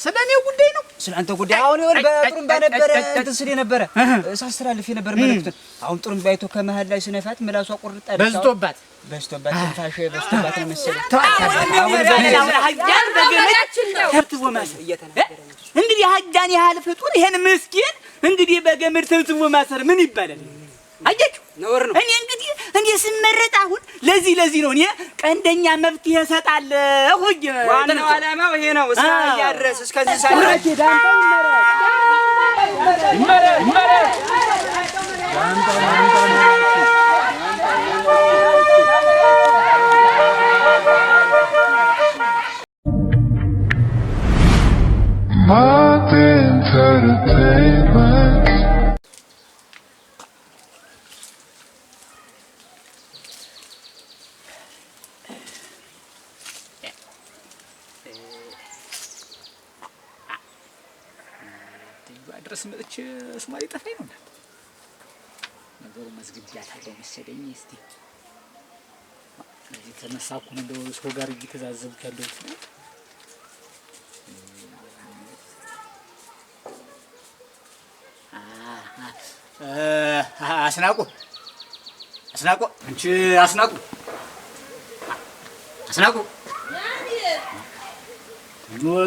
ስለኔ ጉዳይ ነው። ስላንተ ጉዳይ አሁን ይወር በጥሩምባ ነበር እንትን ነበር ሳስተላልፍ ነበር መልእክቱን። አሁን ጥሩምባ አይቶ ከመሃል ላይ ስነፋት ምላሷ ቁርጥ አለ በዝቶባት ትንፋሽ በዝቶባት ነው መሰለኝ። ሀጃን በገመዳችን ነው ተብትቦ ማሰር እየተናገረ እንግዲህ ሀጃን ያህል ፍጡር ይሄን ምስኪን እንግዲህ በገመድ ተብትቦ ማሰር ምን ይባላል? አየችሁ ነውር ነው። እኔ ስመረጥ አሁን ለዚህ ነው እኔ ቀንደኛ መብትሄ እሰጣለሁ። ዋናው ዓላማው ይሄ ነው። እስካሁን ድረስ እስከዚህ ሳይረድ ድረስ መጥቼ ሶማሌ ጠፋኝ ነው ነገሩ። መዝግቢያታለሁ መሰለኝ። እስቲ እዚህ ተነሳኩ እንደው ሰው ጋር እየተዛዘብኩ ያለሁት አስናቁ አንቺ አስናቁ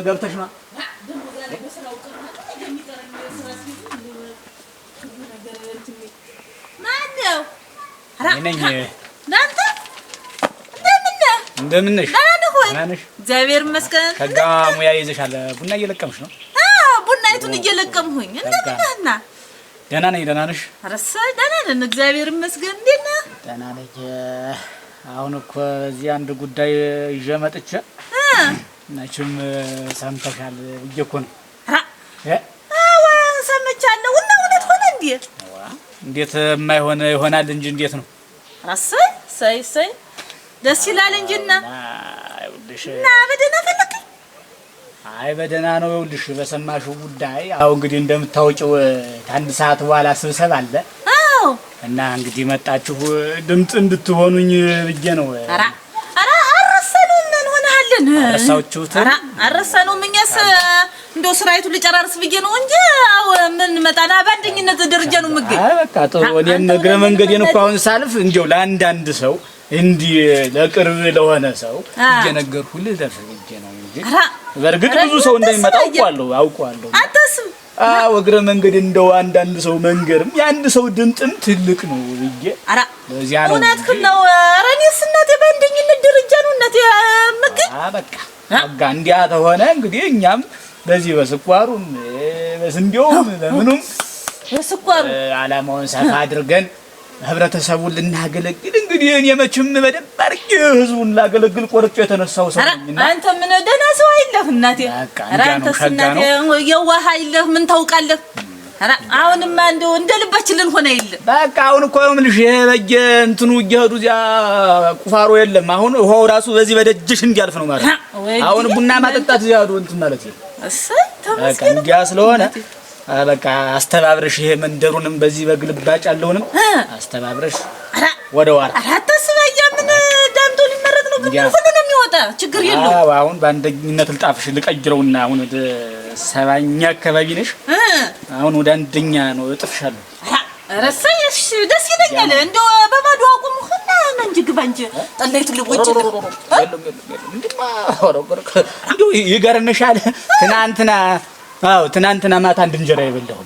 ገብተሽ ነው እንደምን ነሽ? እግዚአብሔር ይመስገን። ከጋ ሙያ ይዘሻል። ቡና እየለቀምሽ ነው? ቡናይቱን እየለቀምሁኝ። እንደምን ነህና? ደህና ነኝ። ደህና ነሽ? አረሳ ደህና ነን፣ እግዚአብሔር ይመስገን። እንዴት ነህ? ደህና ነኝ። አሁን እኮ እዚህ አንድ ጉዳይ ይዤ መጥቼ መቼም ሰምተሻል ብዬሽ እኮ ነው። ሰምቻለሁ። እና እውነት ሆነ እንዴ? እንዴት የማይሆን ይሆናል እንጂ እንዴት ነው? አረሳ ሰይ ደስ ይላል እንጂና እና በደህና ፈለከኝ? አይ በደህና ነው። ይኸውልሽ በሰማሽው ጉዳይ አሁን እንግዲህ እንደምታውቂው ከአንድ ሰዓት በኋላ ስብሰባ አለ። አዎ። እና እንግዲህ መጣችሁ ድምፅ እንድትሆኑኝ ብዬ ነው። ኧረ አረሳነው። ምን ሆነሃልን? አረሳችሁት? አረሳነው። እኛስ እንደው ስራይቱን ልጨራርስ ብዬ ነው እንጂ አው ምን መጣና በአንደኝነት ደረጃ ነው የምገኝ። አይ በቃ ጥሩ። እኔም እግረ መንገዴን እኮ አሁን ሳልፍ እንደው ለአንዳንድ ሰው እንዲህ ለቅርብ ለሆነ ሰው እየነገርኩልህ ለፍርጄ ነው እንጂ በርግጥ ብዙ ሰው እንደሚመጣ አውቀዋለሁ። አታስብ። እግረ መንገድ እንደው አንዳንድ ሰው መንገርም የአንድ ሰው ድምጥም ትልቅ ነው ብዬ ለዚያ ነው። እውነትህን ነው። ኧረ እኔስ እናቴ በአንደኝነት ደረጃ ነው እናቴ የምገኝ። በቃ እንዲያ ተሆነ እንግዲህ እኛም በዚህ በስኳሩም በስንዴውም በምኑም በስኳሩ ዓላማውን ሰፋ አድርገን ህብረተሰቡን ልናገለግል እንግዲህ እኔ መቼም በደንብ አድርጌ ህዝቡን ላገለግል ቆርጬ የተነሳው ሰው ነኝና አንተ ምን ደህና ሰው አይለህ እናቴ። ኧረ አንተስ እናቴ የዋህ አይለህ ምን ታውቃለህ? ኧረ አሁንማ እንደው እንደ ልባችን ልንሆን አይደለም። በቃ አሁን እኮ ምልሽ በየ እንትኑ እየሄዱ እዚያ ቁፋሮ የለም። አሁን ውሃው ራሱ በዚህ በደጅሽ እንዲያልፍ ነው ማለት አሁን ቡና ማጠጣት እዚያ ሄዱ እንትን ማለት ነው። እሰይ ተመስገን። እንዲያ ስለሆነ በቃ አስተባብረሽ ይሄ መንደሩንም በዚህ በግልባጭ ያለውንም አስተባብረሽ ወደ ዋራ አታስባያ። ምን ዳምጦ ሊመረጥ ነው ግን ሁሉ ነው የሚወጣ ችግር የለውም። አሁን በአንደኝነት ልጣፍሽ ልቀይረውና አሁን ወደ 70ኛ አካባቢ ነሽ። አሁን ወደ አንደኛ ነው እጥፍሻለሁ። ረሳይ እሺ ደስ ይለኛል። እንደው በባዶ አቁም ሁላ ነው እንጂ ግባ እንጂ ጠላይቱ ልቦጭ እንደው ይገርምሻል ትናንትና ማታ አንድ እንጀራ የበላሁ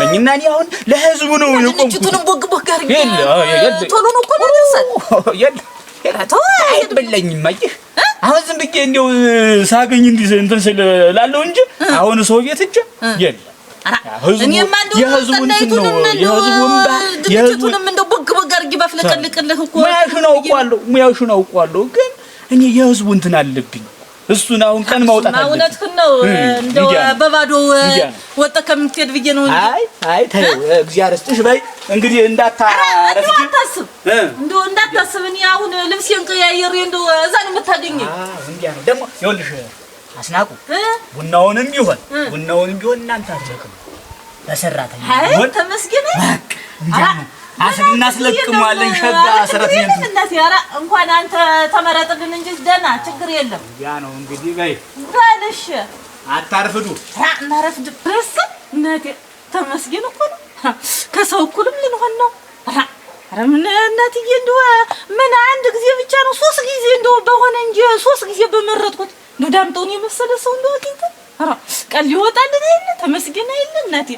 ነኝ እና እኔ አሁን ለህዝቡ ነው የቆምኩት። ቦግ አድርጌ ቶሎ ነው እኮ አይበላኝም። አየህ አሁን ዝም ብዬ እንደው ሳገኝ እንትን ስል እላለሁ እንጂ አሁን ሰው ቤት እጄ የለም። የህዝቡንም እንደው ቦግ አድርጌ ባፍለቀልቅልህ እኮ ሙያሽን አውቀዋለሁ ግን እኔ የህዝቡ እንትን አለብኝ። እሱን አሁን ቀን ማውጣት አለብኝ። እውነትህን ነው። እንደው በባዶ ወጣ ከምትሄድ ብዬ ነው እንጂ አይ ተይው እግዚአብሔር ይስጥሽ በይ እንግዲህ እንዳታረፍጂ። እንደው እንዳታስብ። እኔ አሁን ልብሴን ቀያየሬ እንደው እዛ ነው የምታገኘኝ። እንዲያ ነው ደግሞ ይኸውልሽ አስናቁ ቡናውንም ቢሆን እናንተ አትደክሙ በሰራተኛ አይ ተመስገን። በቃ እንዲያ ነው እናስለቅመዋለን። ሸጋ ሰረት ነው እናቴ። ኧረ እንኳን አንተ ተመረጥልን እንጂ ደህና ችግር የለም። ያ ነው እንግዲህ በይ ባልሽ አታርፍዱ። እናረፍድ ብረስ እናቴ ተመስገን እኮ ነው። ከሰው እኩልም ልንሆን ነው። ኧረ ምን እናትዬ እንደው ምን አንድ ጊዜ ብቻ ነው 3 ጊዜ እንደው በሆነ እንጂ 3 ጊዜ በመረጥኩት ነው ዳምጠውን የመሰለ ሰው እንደው አግኝተ ኧረ ቀን ሊወጣልን አይደል? ተመስገን አይደል እናቴ።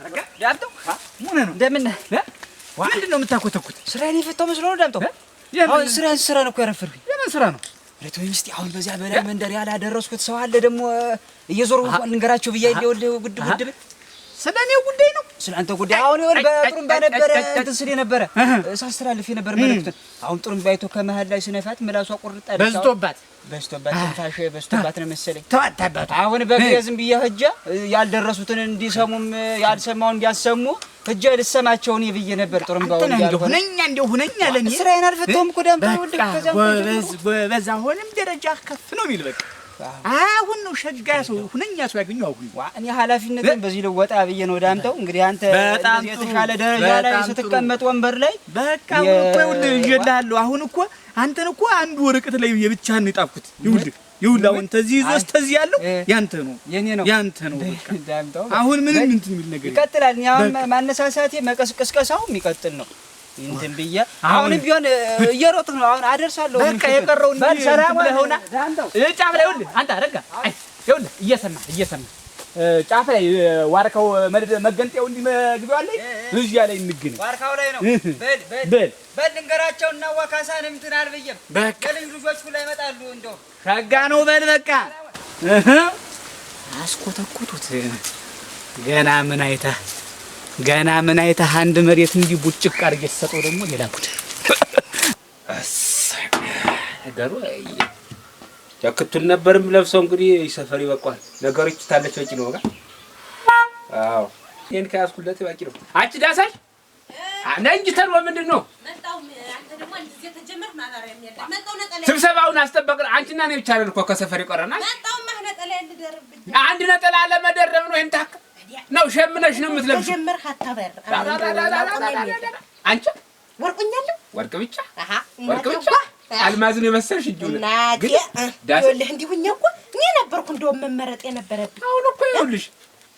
አረጋ ዳምጠው ምን ነው እንደምን ምንድን ነው የምታኮተኩት? ስራዬን የፈታው መስሎ ነው ዳምጠው። አሁን ስራ ነው እኮ ያረፈርኩኝ። የምን ስራ ነው? ለቶኝ እስቲ አሁን በዚያ በላይ መንደር ያላደረስኩት ሰው አለ ደግሞ እየዞርኩ ልንገራቸው ብዬ ይኸውልህ ጉድ ስለኔው ጉዳይ ነው። ስላንተ ጉዳይ አሁን ይኸውልህ በጥሩምባ ነበር እንትን ስል ነበር ሳስተላልፍ ነበር መልእክቱን። አሁን ጥሩምባ አይቶ ከመሃል ላይ ስነፋት ምላሷ ቁርጥ አለች። በዝቶባት ትንፋሽ በዝቶባት ነው መሰለኝ። ተዋታባት። አሁን በግሬ ዝም ብዬ ሂጅ ያልደረሱትን እንዲሰሙም ያልሰማውን እንዲያሰሙ ሂጅ ልሰማቸው ነው ብዬ ነበር። ጥሩምባው እንደው ሁነኛ ለኔ ስራዬን አልፈታሁም እኮ ዳምጠው። በዛ ሆነም ደረጃ ከፍ ነው የሚል በቃ አሁን ነው ሸጋ ሰው ሁነኛ ሰው ያገኘው። አሁን እኔ ኃላፊነትን በዚህ ልወጣ ብዬ ነው ዳምጠው። እንግዲህ አንተ የተሻለ ደረጃ ላይ ስትቀመጥ ወንበር ላይ በቃ ይኸውልህ ይዤልሃለሁ። አሁን እኮ አንተን እኮ አንድ ወረቀት ላይ የብቻህን የጣፍኩት ይኸውልህ አሁን ተዚህ ይዞ ተዚህ ያለው ያንተ ነው የኔ ነው ያንተ ነው በቃ ዳምጠው። አሁን ምንም እንትን የሚል ነገር ይቀጥላል። አሁን ማነሳሳቴ መቀስቀስቀሳው የሚቀጥል ነው እንትን ብዬ አሁን ቢሆን እየሮጥኩ ነው። አሁን አደርሳለሁ በቃ የቀረው እንጂ ሰላም ብለውና ዳምጠው ጫፍ ላይ ይኸውልህ አንተ አረጋ አይ ይኸውልህ እየሰማ ጫፍ ላይ ዋርካው መገንጤው እንዲህ መግቢያው ላይ እዚያ ላይ እንገኝ ዋርካው ላይ ነው። በል ልንገራቸውና ወካሳን እንትን አልብየም በቃ ልጆቹ ላይ ይመጣሉ። እንደው ሸጋ ነው በል በቃ አስኮተኩቱት። ገና ምን አይተህ አንድ መሬት እንዲህ ቡጭቅ አድርጌ ተሰጠው ደግሞ ሌላ ጉድ ነገሩ ጃክቱን ነበርም ለብሰው እንግዲህ ሰፈር ይበቃል። ነገሮች ታለች ወጪ ነው ጋር አዎ ይሄን ካያስኩለት ባቂ ነው። አንቺ ዳሳሽ አንቺ ተርወ ምንድን ነው መጣው አንተ ደግሞ እንደዚህ ተጀመር ማባሪያ የሚያዳ መጣው ነጠላ ስብሰባውን አስተባብረን አንቺና እኔ ብቻ ነን እኮ ከሰፈር ይቆረናል። መጣው ነጠላ ያልደረብኝ አንድ ነጠላ ለመደረብ ነው። እንታክ ነው ሸምነሽ ነው የምትለብሺው። ተጀመር ሀታበር አንቺ ወርቁኛለሁ ወርቅ ብቻ ወርቅ ብቻ አልማዝን የመሰልሽ እጁ ግን ዳስልህ እንዲሁኛ እኮ እኔ ነበርኩ እንደውም መመረጥ የነበረብኝ። አሁን እኮ ይኸውልሽ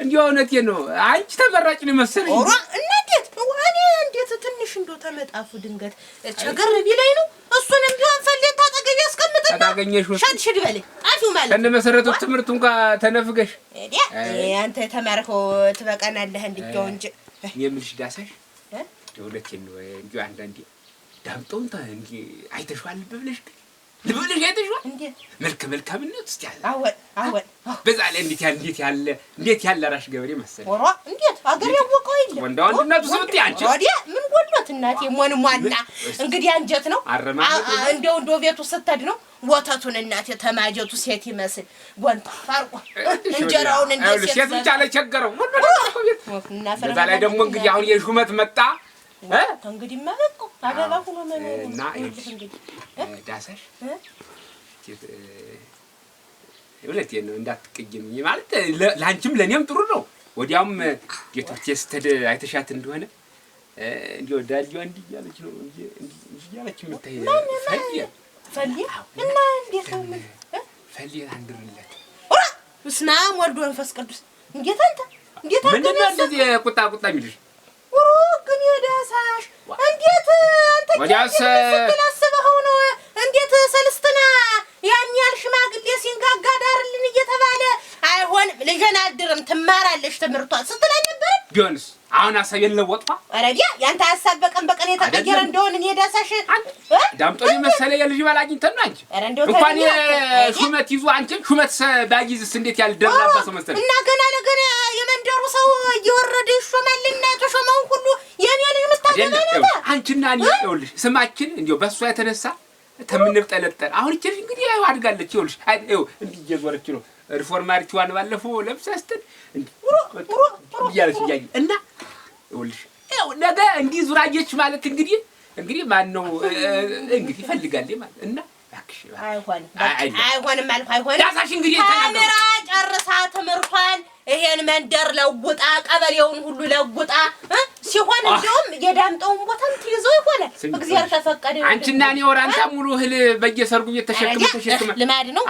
እንዲሁ እውነቴን ነው አንቺ ተመራጭ ነው የመሰልሽ። ኦራ እንዴት እኔ እንዴት ትንሽ እንደው ተመጣፉ ድንገት ቸገር ቢላይ ነው። እሱንም ቢሆን ፈልጌ ታጠገብ ያስቀምጥና ታገኘሽው ሸድሽድ በለኝ አፊው ማለት ከነ መሰረቱ ትምህርቱ እንኳን ተነፍገሽ አንተ ተማርከው ትበቃናለህ እንዲያው እንጂ የምልሽ ዳሳሽ የእውነቴን ነው እንጂ አንዳንዴ ዳምጠውን እንጂ አይተሽዋል ብለሽ ልብልሽ አይተሽዋል እንዴ መልካምነት እስቲ ያለ አወን በዛ ላይ እንዴት ያለ ራሽ ገበሬ መሰለኝ። ወራ እንዴት አገር ያወቀው ይል ወንድነቱ ስምት ያንቺ ወዲያ ምን ጎሎት እናቴ ሞንሟና እንግዲህ አንጀት ነው እንደው ቤቱ ስትሄድ ነው ወተቱን እናቴ ተማጀቱ ሴት ይመስል ጎንታ farqo እንጀራውን እንዴት ሴት ብቻ ላይ ቸገረው ሁሉ ነው። በዛ ላይ ደግሞ እንግዲህ አሁን የሹመት መጣ እንግዲህ ማለቁ አበባ ሆኖ መኖር እና እንግዲህ ዳሳሽ እውነቴን ነው እንዳትቀየምኝ ማለት ላንቺም ለኔም ጥሩ ነው። ወዲያውም ጌቶች ስተድ አይተሻት እንደሆነ እንዲው ዳልዩ አንዲ ያለች ነው እንጂ ያለች የምታይ ፈልይ እና እንዴት ነው ፈልይ አንድርለት እስና ወልዶ መንፈስ ቅዱስ እንዴት አንተ ምንድን ነው እንደዚህ ቁጣ የሚልሽ ግን የዳሳሽ እንዴት አንተ ወዲያስ ስለሰበው ነው እንዴት ሰልስትና ያን ያህል ሽማግሌ ሲንጋጋ ዳርልን እየተባለ አይሆንም ልጅን አድርም ትማራለሽ ትምህርቷን ስትለኝ ነበር። ቢሆንስ አሁን ሐሳብ የለወጥፋ አረዲያ ያንተ ሐሳብ በቀን የተቀየረ እንደሆነ እኔ ዳሳሽ ዳምጦኝ መሰለ የልጅ ባላግኝተን ነው አንቺ እንኳን ሹመት ይዞ አንቺ ሹመት ባጊዝስ እንዴት ያልደረባ ሰው መሰለ እና ገና ለገና የመንደሩ ሰው እየወረደ ይሾማልና ተሾመው ሁሉ የኔ ልጅ መስታገና ነው። አንቺና እኔ ይኸውልሽ ስማችን እንዴው በሷ የተነሳ ተምንብጠለጠል አሁን እቺ እንግዲህ አድጋለች። ይኸውልሽ አይው እንዲህ እየዞረች ነው ሪፎርማሪቲዋን ባለፈው ለብሳስተን እንዲህ ያለች ይያይ እና ይኸውልሽ ነገ እንዲህ ዙራየች ማለት እንግዲህ ማን ነው እንግዲህ ይፈልጋል ማለት እና አይሆንም አይሆንም ዳሳሽ እንግዲህ ተምራ ጨርሳ ትምህርቷን ይሄን መንደር ለውጣ ቀበሌውን ሁሉ ለውጣ ሲሆን እንደውም የዳምጠውን ቦታም ትይዞ ይሆናል እግዚአብሔር ተፈቀደ። አንቺና እኔ ወራንታ ሙሉ እህል በየሰርጉ እየተሸከመ ልማድ ነው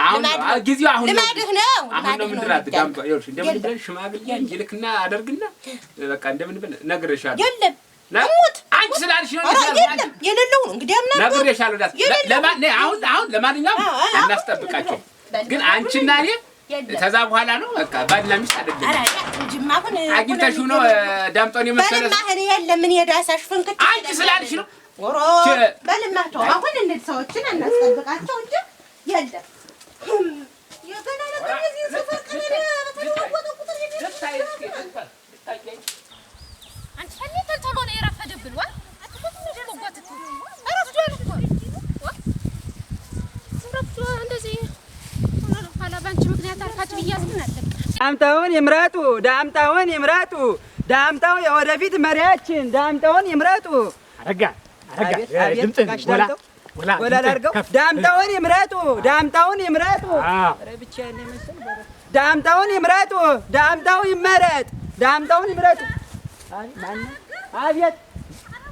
ጊዜው አሁን ነው ልማድህ ነው አሁን ነው ምንድራት ዳምጠ ይኸውልሽ እንደምን ብለን ሽማግሌ እንጅልክና አደርግና በቃ እንደምን ብለን ነግሬሻለሁ። የለም ለሙት አንቺ ስላልሽ ነው የለም የሌለው ነው እንግዲህ አምና ነግሬሻለሁ። ዳት ለማን አሁን ለማንኛውም እናስጠብቃቸው ግን አንቺና እኔ ከዛ በኋላ ነው በቃ ባልና ሚስት አይደለም። አራ እንጂማ አሁን አግኝተሽው ነው ዳምጠውን የመሰለ በልማህ የለም ምን የዳሳሽ ፍንክት አንቺ ስላልሽ ነው ወሮ በልማህ ተው አሁን እንደ ሰዎችን እናስጠብቃቸው እንጂ የለም የገና ነገር የዚህ ሰፈር ከነዳ በተወጣው ቁጥር ይደርሳል። አንቺ ቶሎ ነው የራፈደብን ዋ አትቆጡ ነው ወጣት አረፍዷል እኮ ስራፍቷ እንደዚህ ባንቺ ምክንያት አርፋችሁ ይያዝልን አለ። ዳምጠውን ይምረጡ ዳምጠውን ይምረጡ ዳምጠው የወደፊት መሪያችን ዳምጠውን ይምረጡ። አረጋ ድምፅህን ወላ አድርገው ዳምጠውን ይምረጡ ዳምጠውን ይምረጡ። ኧረ ብቻዬን ነው መሰል ዳምጠውን ይምረጡ ዳምጠው ይመረጥ ዳምጠውን ይምረጡ። አቤት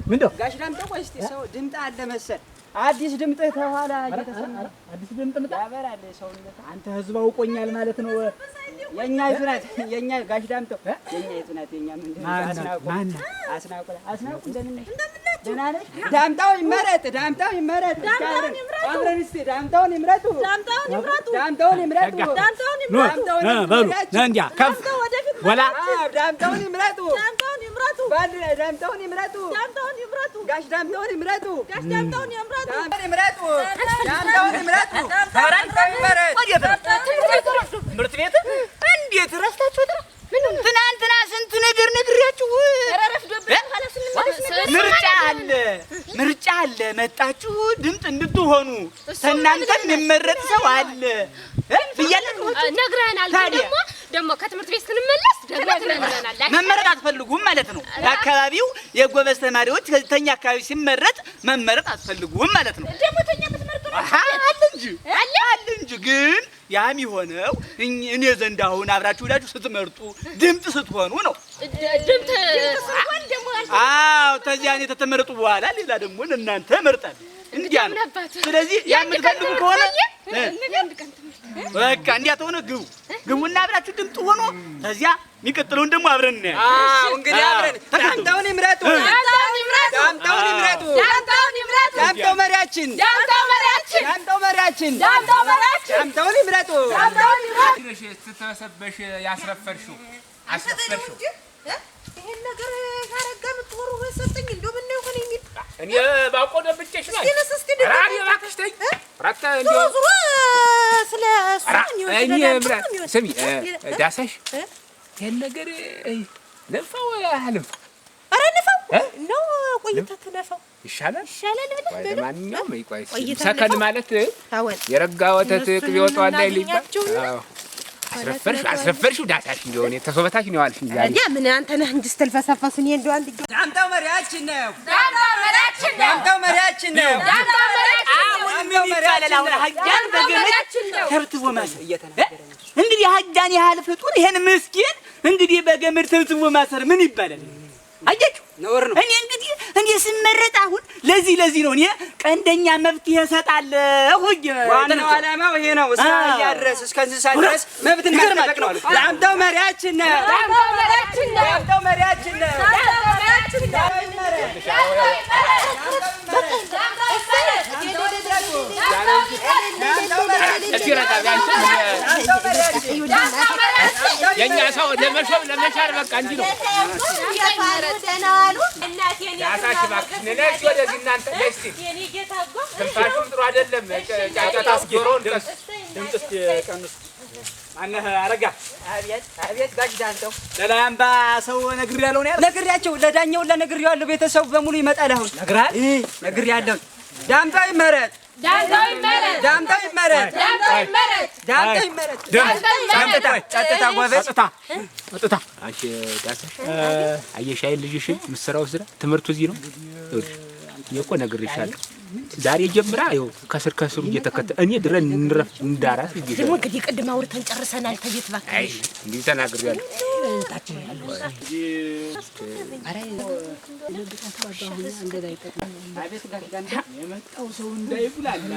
ምንድነው ጋሽ ዳምጠው? ቆይ እስኪ ሰው ድምፅ አለ መሰል አዲስ ድምፅ ተኋላ እየተሰማ አዲስ ድምፅ መጣ ያበራል ሰውነት። አንተ ህዝብ አውቆኛል ማለት ነው። የኛ ይዝናት የኛ ጋሽ ዳምጠው የኛ ይዝናት የኛ ምንድነው? አስናቁ ደህና ነሽ? ዳምጠው ይመረጥ ዳምጠው ይመረጥ። አብረን እስኪ ዳምጠውን ይምረጡ ዳምጠውን ይምረጡ እንዲያ ከፍ ወላ ዳምጠውን ይምረጡ ባንድ ላይ ዳምጠውን ይምረጡ ጋሽ ዳምጠውን ይምረጡ ዳምጠውን ይምረጡ ዳምጠውን ይምረጡ። ትምህርት ቤት እንዴት ረስታችሁት ነው? ትናንትና ስንት ነገር ነግሬያችሁ ምርጫ አለ መጣችሁ ድምፅ እንድትሆኑ ከእናንተ የሚመረጥ ሰው አለ ብያለሁ ነግረናል። ደግሞ ከትምህርት ቤት ስንመለስ ደግመናል። መመረጥ አትፈልጉም ማለት ነው። በአካባቢው የጎበዝ ተማሪዎች ከዚህኛ አካባቢ ሲመረጥ መመረጥ አትፈልጉም ማለት ነው። ደግሞ ተኛ ተመርጦ አለ እንጂ ግን ያም የሆነው እኔ ዘንድ አሁን አብራችሁ ሁላችሁ ስትመርጡ ድምፅ ስትሆኑ ነው። ድምፅ ስትሆን ደግሞ አዎ ተዚያ እኔ ተተመረጡ በኋላ ሌላ ደግሞ እናንተ መርጣል እንዲያ ነው። ስለዚህ የምትፈልጉ ከሆነ በቃ እንዲያ ተሆነ ግቡና አብራችሁ ድምፅ ሆኖ ከዚያ የሚቀጥለውን ደግሞ አብረን ነው። አዎ እንግዲህ አብረን ዳምጠውን ይምረጡ ዳምጠውን ይምረጡ ዳምጠው መሪያችን ዳምጠውን ይምረጡ። ስትተሰበሽ ያስረፈርሽው አስረፈርሽው ይሄን ነገር ያረጋ ምትወሩ ሰጠኝ እንደው ምን ነው ሆነ የሚል እኔ ባቆ ደብጬሽ ነው ራዲ እባክሽ ተይ ራታ እንደው ዙሩ ስለ ስሚ ዳሳሽ ይሄን ነገር ለፋው ያህልም ኧረ ነፋው ነው ቆይታ ተነፋው ይሻላል ብለህ ለማንኛውም ይቆይ ሰከን ማለት የረጋ ወተት ቅቤ ወጣው ላይ ልጅ አዎ አስረፈርሽው ዳሳሽ እንደሆነ ተሶበታሽ ነው ያልሽ እንጂ ያ ምን አንተ ነህ እንጂ ስትልፈሰፈስ እኔ እንደው አንድ ዳምጠው መሪያችን ነው አሁን ምን ይባላል? አሁን ሀጃን በገመድ ተብትቦ ማሰር እንግዲህ ሀጃን ያህል ፍጡር ይሄን ምስኪን እንግዲህ በገመድ ተብትቦ ማሰር ምን ይባላል? አያችሁ ነውር ነው። እኔ ስመረጥ አሁን ለዚህ ነው እኔ ቀንደኛ መብትሄ እሰጣለሁ። ዋናው ዓላማው ይሄ ነው። እስከዚያ ድረስ እስከ እንስሳ ድረስ መብትን ማስጠበቅ ነው። ዳምጠው መሪያችን ነው። የኛ ሰው ለመሻር በቃ እንጂ ነው። ያሳሽ እባክሽ ነሽ ወደዚህ እናንተ እስቲ ትንፋሽም ጥሩ አይደለም። ጫጫታ አስገሮን ድምፅ እስኪ ቀንስ። ማነህ አረጋ? አቤት ጋሽ ዳምጠው ለላምባ ሰው ነግሬያለሁ ነው ያለው። ነግሬያቸው ለዳኛው ለነግሬዋለሁ። ቤተሰቡ በሙሉ ይመጣል። አሁን ነግራል ነግሬያለሁ። ዳምጠው ይመረጥ ጸጥታ ጎበዝ ጸጥታ አንቺ ዳሳሽ አየሽ አይደል ልጅሽን የምትሰራው ስራ ትምህርቱ እዚህ ነው። ይኸውልሽ እኔ እኮ ነግሬሻለሁ ዛሬ ጀምራ ይኸው ከስር ከስሩ እየተከተለ እኔ ድረን እንረፍ እንዳራስ ይገኛል። ደግሞ እንግዲህ ቅድም አውርተን ጨርሰናል። ተቤት እባክህ አይ እንዴ ተናግሬያለሁ። ታችን ያለው የመጣው ሰው እንዳይጉላላ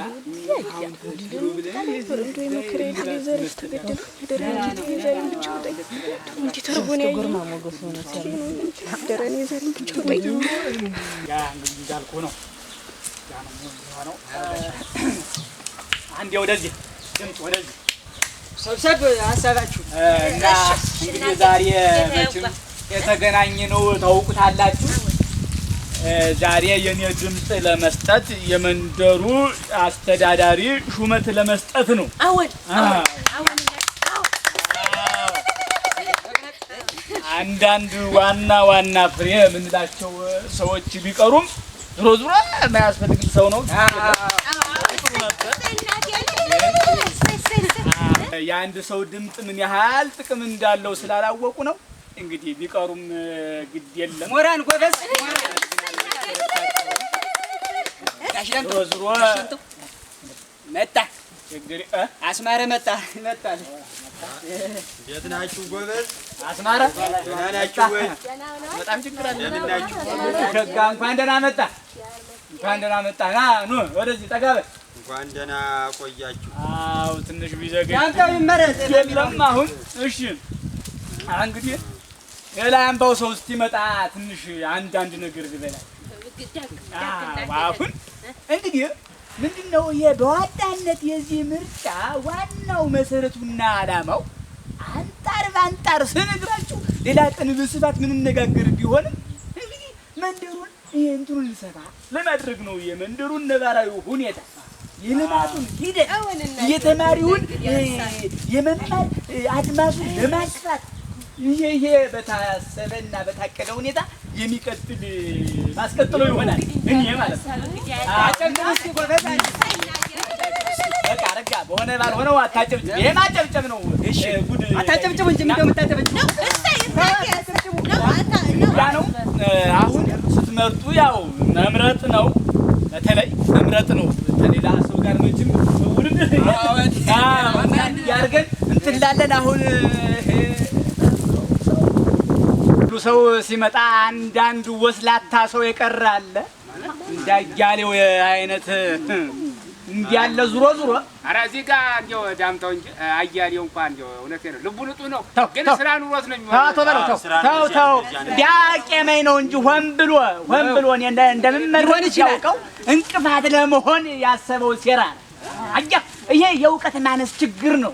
አንዴ ወደዚህ ድምፅ ወደዚህ ሰብሰብ ሀሳባችሁ እና እንግዲህ ዛሬ መቼም የተገናኘነው ታውቁታላችሁ። ዛሬ የኔ ድምፅ ለመስጠት የመንደሩ አስተዳዳሪ ሹመት ለመስጠት ነው። አሁን አንዳንድ ዋና ዋና ፍሬ የምንላቸው ሰዎች ቢቀሩም ዞሮ ዞሮ የማያስፈልግ ሰው ነው። የአንድ ሰው ድምፅ ምን ያህል ጥቅም እንዳለው ስላላወቁ ነው። እንግዲህ ቢቀሩም ግድ የለም። ሞራን ጎበዝ ዞሮ ዞሮ መጣ አስማረ መጣ። የት ናችሁ ጎበዝ? አስማረ ደህና ናችሁ ወይ? በጣም ችግር አለ። እንደምን ናችሁ? ሸጋ እንኳን ደህና መጣ። እንኳን ደህና መጣ። ና ኑ ወደዚህ ጠጋ በል። እንኳን ደህና ቆያችሁ። አዎ ትንሽ ቢዘገይ ዳምጣው ይመረጥ የለም አሁን። እሺ እንግዲህ ሌላ አምባው ሰው እስኪመጣ ትንሽ አንዳንድ ነገር ልበላል። አሁን እንግዲህ ምንድነው በዋናነት የዚህ ምርጫ ዋናው መሰረቱና ዓላማው አንጣር ባንጣር ስነግራችሁ ሌላ ቀን በስፋት ምንነጋገር ቢሆንም እንግዲህ መንደሩን እንትኑን ልሰፋ ለማድረግ ነው። የመንደሩን ነባራዊ ሁኔታ የልማቱን ሂደት የተማሪውን የመማር አድማሱን ለማስፋት ይሄ በታሰበና በታቀደ ሁኔታ የሚቀጥል ማስቀጥለው ይሆናል። እኔ ማለት በቃ ረጋ በሆነ ባልሆነው አታጨብጭብ። ይሄ ማጨብጨብ ነው። እሺ ጉድ አታጨብጭቡ እንጂ ምንድነው የምታጨብጭቡ? ያ ነው። አሁን ስትመርጡ ያው መምረጥ ነው። በተለይ መምረጥ ነው። ከሌላ ሰው ጋር መቼም ውድድር ያርገን እንትላለን። አሁን ሰው ሲመጣ አንዳንዱ ወስላታ ሰው የቀረ አለ። እንዳያሌው አይነት እንዲያለ ዙሮ ኧረ እዚህ ጋር እንደው ዳምጠው እንጂ አያሌው እንኳን እንደው እውነቴን ነው ልቡ ንጡ ነው። ግን ስራ ኑሮት ነው የሚሆነው። ተው ቢያቄመኝ ነው እንጂ ሆን ብሎ እኔ እንደምመርጥ ያውቀው እንቅፋት ለመሆን ያሰበው ሴራ ነው። አያ ይሄ የእውቀት ማነስ ችግር ነው።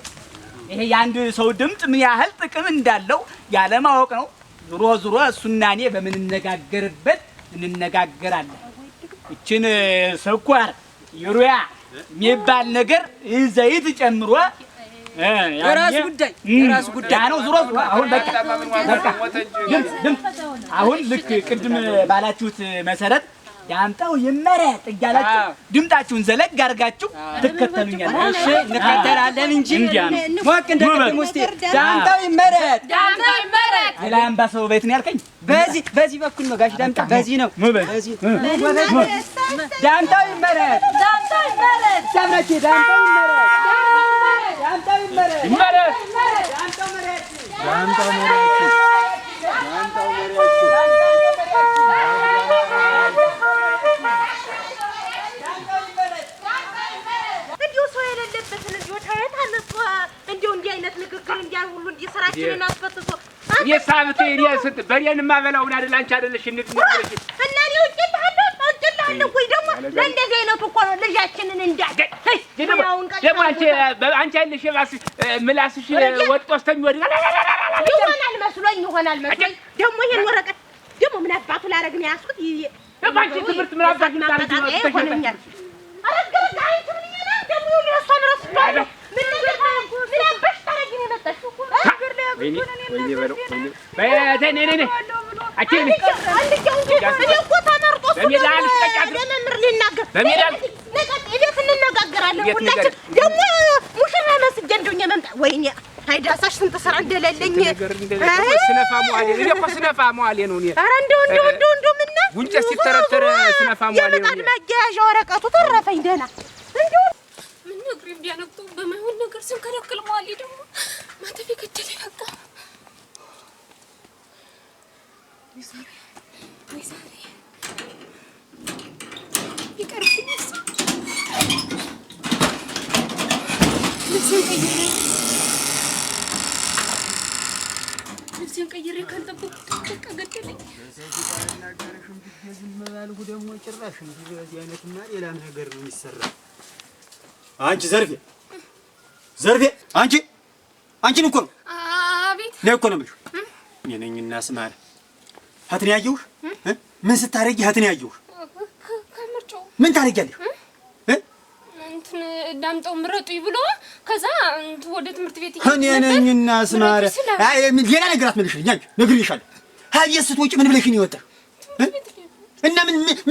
ይሄ የአንድ ሰው ድምፅ ምን ያህል ጥቅም እንዳለው ያለማወቅ ነው። ዙሮ እሱና እኔ በምንነጋገርበት እንነጋገራለን። እችን ስኳር ዩሪያ የሚባል ነገር ዘይት ጨምሮ የራሱ ጉዳይ ነው። ዙሮ አሁን በቃ አሁን ልክ ቅድም ባላችሁት መሰረት ዳምጣው ይመረጥ እያላችሁ ድምጣችሁን ዘለግ አድርጋችሁ ትከተሉኛላችሁ። እሺ እንከተላለን እንጂ ሞቅ እንደቅድም ውስጥ ዳምጣው ይመረጥ ሌላ አምባሰው ቤት ነው ያልከኝ? በዚህ በኩል ነው ጋሽ ዳምጣ፣ በዚህ ነው። በዚህ ዳምጣው ይመረጥ ሰምረች ዳምጣው ይመረጥ እንዲሁ ሰው የሌለበትን እንዲሁ ታየት አነሱ እንዲሁ እንዲህ አይነት ንግግር እንዲያን ሁሉ እንዲህ ስራችንን አስፈትቶ የሳብቴ የስት በሬን ማበላውን አይደል አንቺ አይደለሽ እንድትነግሪኝ እና እኔ ውጭልሃለሁ ወይ ደግሞ ለእንደዚህ አይነቱ እኮ ነው ልጃችንን እንዳገኝ ደግሞ አንቺ አይደለሽ የባስ ምላስሽ ወጥቶ እስከሚወድቅ ይሆናል መስሎኝ ደግሞ ይሄን ወረቀት ደግሞ ምን አባቱ ላደርግ ነው ያዝኩት። ደግሞ አንቺ ትምህርት ምን አባቱ ታረጊ ነው ይሆነኛል። አረጋጋ አይተምኝና ደግሞ ለሷን ረስቷል። ምን ነገር ምን አባሽ ታረጊ ነው የመጣሽው እኮ ነገር ላይ ወይኔ በለው ወይኔ በተነነነ አቺኒ እኮ ተመርጦ በሜዳ ልትቀጫት ለመምር ሊናገር በሜዳ ለቀጥ እቤት እንነጋገራለን። ሁላችን ደግሞ ሙሽራ መስጀ እንደኛ መምጣ ወይኔ አይዳሳሽ ስንት ስራ እንደሌለኝ ስነፋ መዋሌ ነው እኔ እኮ ስነፋ መዋሌ ነው እኔ ኧረ እንደው ምነው ጉንጨ ሲተረተረ ስነፋሙ አለ የምጣድ መያዣ ወረቀቱ ተረፈኝ ደህና እንደው ምን ነገር ቢያነቁ በማይሆን ነገር ስንከለክል መዋል ደግሞ ማተፊ ገደለ በቃ ወይዛሪ ይቀርብኝስ ልብሴን ቀይሬ ካልጠበኩ በቃ ገደለኝ። ዝም ባልኩ ደግሞ ጭራሽ እንደዚህ አይነትማ ሌላም ነገር ነው የሚሰራው። አንቺ ዘርፌ አንቺን እኮ ነው። አቤት ነይ እኮ ነው የምልሽ። እኔ ነኝና ስማር ሀትን ያየሁሽ ምን ስታረጊ ሀትን ያየሁሽ ከምርጫው ምን ታረጊያለሽ? እንትን ዳምጠው ምረጡኝ ብሎ ከዛ ወደ ትምህርት ቤት እኔ ነኝና ስማር ሌላ ነገር አትመልሽልኝ። አንቺ ነግሬሻለሁ። ሀብዬ ስትወጪ ምን ብለሽኝ ይወጣሽ? እና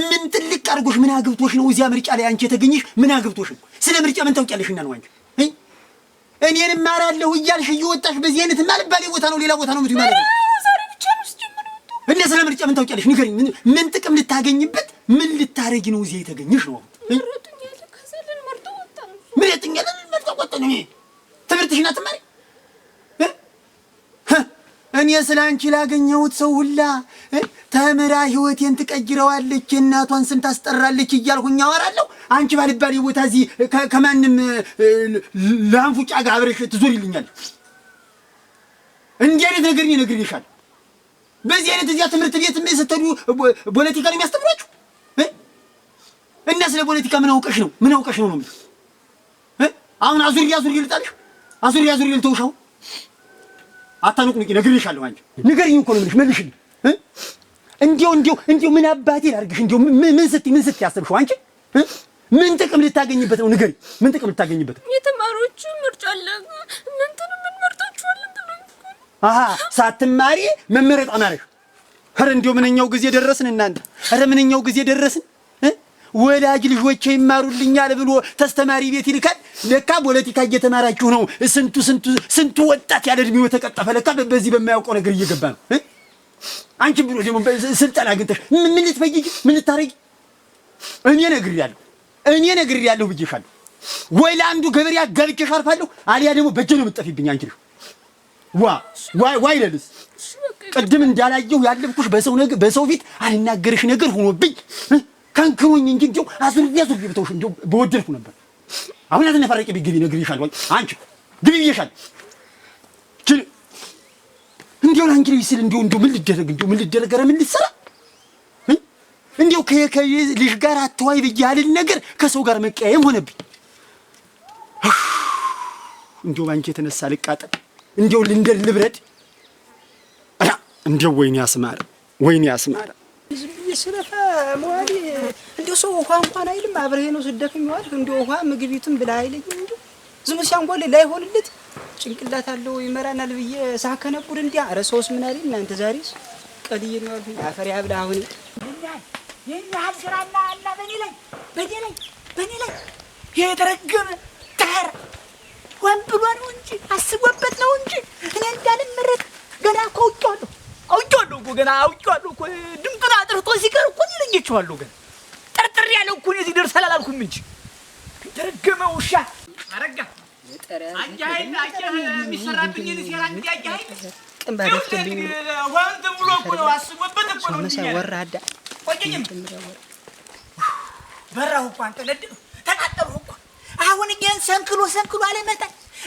ምን ትልቅ አድርጎሽ ምን አግብቶሽ ነው እዚያ ምርጫ ላይ አንቺ የተገኘሽ? ምን አግብቶሽ ነው? ስለ ምርጫ ምን ታውቂያለሽና ነው አንቺ እኔን እማራለሁ እያልሽ እየወጣሽ በዚህ አይነት ማልባሌ ቦታ ነው ሌላ ቦታ ነው የምትይው ማለት ነው? ዛሬ ብቻ ነው ስጀምር ወጣ። እና ስለ ምርጫ ምን ታውቂያለሽ? ንገሪኝ። ምን ጥቅም ልታገኝበት ምን ልታረጊ ነው እዚያ የተገኘሽ ነው? ምረጡኝ ያለ ከዛ ልንመርጦ ወጣ ነው። ምረጡኝ ያለ ልንመርጦ ወጣ ነው። ትምህርትሽን አትማሪ? እኔ ስለ አንቺ ላገኘሁት ሰው ሁላ ተምራ ህይወቴን ትቀይረዋለች የእናቷን ስም ታስጠራለች እያልኩኝ አወራለሁ። አንቺ ባልባሌ ቦታ እዚህ ከማንም ላንፉጫ ጋር አብረሽ ትዞሪልኛለች። እንዲህ አይነት ነገር እነግርሻለሁ። በዚህ አይነት እዚያ ትምህርት ቤት ስትሄዱ ፖለቲካ ነው የሚያስተምራችሁ እና ስለ ፖለቲካ ምን አውቀሽ ነው ነው የምልሽ። አሁን አዙሪ ልጣልሽ አዙሪ ልተውሻው አታንቁኝ ነግሬሻለሁ። አንቺ ንገሪኝ እኮ ነው የምልሽ። መልሽልኝ። እንዲያው ምን አባቴ ላድርግሽ? እንዲያው ምን ስትይ አሰብሽው አንቺ? ምን ጥቅም ልታገኝበት ነው? ንገሪኝ። ምን ጥቅም ልታገኝበት ነው? የተማሪዎች ምርጫ አለ እናንተን ምን መርጣችኋል ብለው ሳትማሪ መመረጥ አማረሽ። ኧረ እንዲያው ምንኛው ጊዜ ደረስን እናንተ። ኧረ ምንኛው ጊዜ ደረስን። ወላጅ ልጆቼ ይማሩልኛል ብሎ ተስተማሪ ቤት ይልካል። ለካ ፖለቲካ እየተማራችሁ ነው። ስንቱ ወጣት ያለ እድሜው ተቀጠፈ። ለካ በዚህ በማያውቀው ነገር እየገባ ነው። አንቺ ብሎ ደግሞ ስልጣን አግኝተሽ ምን ልትፈይጂ ምን ልታረጊ? እኔ ነግሬያለሁ ብዬሻለሁ። ወይ ለአንዱ ገበሬ አጋብቼሽ አልፋለሁ፣ አልያ ደግሞ በእጄ ነው የምትጠፊብኝ አንቺ ልጅ። ዋይ ለልስ ቅድም እንዳላየሁ ያለብኩሽ በሰው ፊት አልናገርሽ ነገር ሆኖብኝ ከንክሮኝ እንጂ እንደው አዙሪያ ብተውሽ እንደው በወደድኩ ነበር። አሁን አትነፈረቂ ቢገቢ ነግሬሻለሁ። አንቺ ግቢ ብዬሻለሁ። እንደው አንቺ ልጅ እንደው ምን ልደረግ ኧረ ምን ልትሰራ እንደው ከልጅ ጋር አትዋይ ብያለል ነገር ከሰው ጋር መቀያየም ሆነብኝ። እንደው ባንቺ የተነሳ ልቃጠል እንደው ልብረድ። እንደው ወይኔ ያስማረ ስለፋ ሞዋዲ እንደው ሰው ውሃ እንኳን አይልም። አብረሄ ነው ስደክም ይዋል እንደው ውሃ ምግቢቱን ብላ አይለኝ እንደው ዝም ሲያንጎል ላይሆንለት ጭንቅላት አለው ይመራናል ብዬ ሳከነቁር እንዲያ ኧረ ሰውስ ምን አይደል እናንተ ዛሬስ ቀልዬ ነው አልኩኝ። አፈር ያብላ አሁን የኛ ሀስራና አላ በኔ ላይ የተረገመ ታር ወንብሏ ነው እንጂ አስቦበት ነው እንጂ እኔ እንዳልመረጥ ገና አውቄዋለሁ እኮ ገና አውቄዋለሁ እኮ ድምጡን አጥርቶ ሲቀር እኮ ልኝቼዋለሁ። ገና ጠርጥሬ ያለው እኮ እዚህ ደርሰናል አላልኩም እንጂ የተረገመ ውሻ አረጋ አጃይ የሚሰራብኝን ሲራ እንዲያጃይ ጥምባደፍልኝ ዋንተ ብሎ እኮ ነው አስቦበት እኮ ነው መሳ ወራዳ ቆየኝም በራሁ እኮ አንተ ለድም ተቃጠልሁ እኮ አሁን እኛን ሰንክሎ አለመጣ።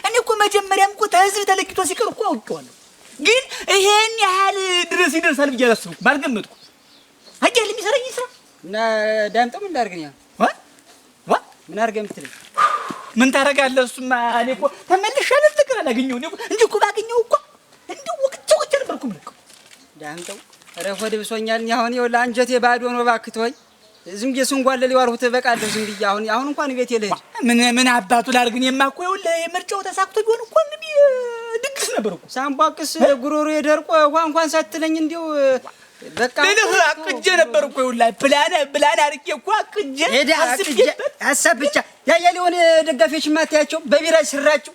እኔ እኮ መጀመሪያም እኮ ተህዝብ ተለክቶ ሲቀር እኮ አውቄዋለሁ፣ ግን ይሄን ያህል ድረስ ይደርሳል ብዬ አላሰብኩም ባልገመትኩም። አጃል የሚሰራኝ ስራ እና ዳምጠው ምን ላድርግ ነው ምን አድርገህ የምትለኝ? ምን ታደርጋለህ? እሱማ እኔ እኮ ተመልሻለሁ ፍቅር አላገኘሁ ነው እንጂ እኮ ባገኘሁ እኮ እንደው ወቅቼ ነበርኩ ምልኩ ዳምጠው። ኧረ ሆድ ብሶኛል። አሁን ይኸውልህ አንጀቴ ባዶ ነው። እባክህ ተወኝ። ዝም ብዬ ስንጓለል የዋልሁት በቃለሁ። ዝም ብዬ አሁን እንኳን ቤቴ ልሄድ ምን አባቱ ላድርግ? እኔማ እኮ ይኸውልህ የምርጫው ተሳክቶ ቢሆን እኮ እንግዲህ ድግስ ነበር እኮ ሳምቧቅስ ጉሮሮ የደርቆ ውሃ እንኳን ሳትለኝ እንዲሁ በቃ ለልህ አቅጄ ነበር እኮ ይኸውልህ ብላን አድርጌ እኮ አቅጄ ሀሳብ ብቻ ያያሌውን ደጋፊዎች ማታያቸው በቢራ ሲራጩ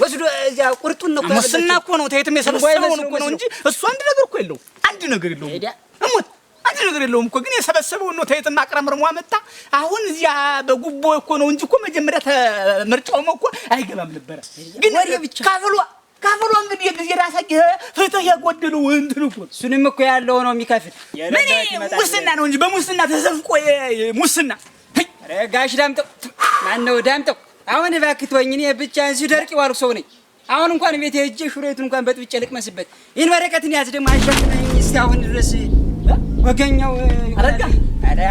ወስዶ እዚያ ቁርጡን ነው ሙስና እኮ ነው። ተይትም የሰበሰበውን እኮ ነው እንጂ እሱ አንድ ነገር እኮ የለውም። አንድ ነገር የለውም። እሞት አንድ ነገር የለውም እኮ ግን የሰበሰበውን ነው ተይትና አቅረምርሟ መጣ። አሁን እዚያ በጉቦ እኮ ነው እንጂ እኮ መጀመሪያ ምርጫውም እኮ አይገባም ነበር። ግን ወሬ ብቻ ካፍሎ እንግዲህ የጊዜ ራሳቸው ፍትህ ያጎደለው እንትን እኮ እሱንም እኮ ያለው ነው የሚከፍል። ምን ሙስና ነው እንጂ በሙስና ተዘፍቆ ሙስና። ጋሽ ዳምጠው ማነው ዳምጠው? አሁን እባክህ ተወኝ። እኔ ብቻዬን ሲደርቅ ዋልኩ ሰው ነኝ። አሁን እንኳን ቤት ሄጄ ሹሬቱን እንኳን በጥብጬ ልቅመስበት። ይህን ወረቀትን ያዝ ደግሞ አሸክመኝ እስኪ አሁን ድረስ ወገኛው አረጋ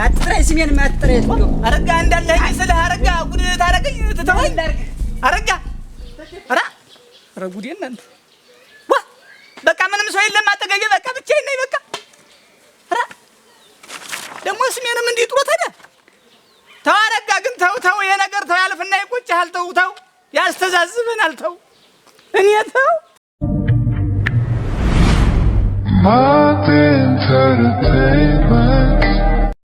አትጥራይ፣ ስሜን አትጥራይ። አረጋ እንዳለህ ስለ አረጋ ጉድ ታረገኝ ትተወኝ አረጋ ኧረ ጉዴ እናንተ ዋ በቃ ምንም ሰው የለም አጠገቤ። በቃ ብቻዬን ነኝ። በቃ ደግሞ ስሜንም እንዲህ ጥሩ ታዲያ ተው አረጋ። ግን ተው ይሄ ነገር ተው ያልፍና ይቆጭሃል። ተው ያስተዛዝበናል። ተው እኔ ተው My entertainment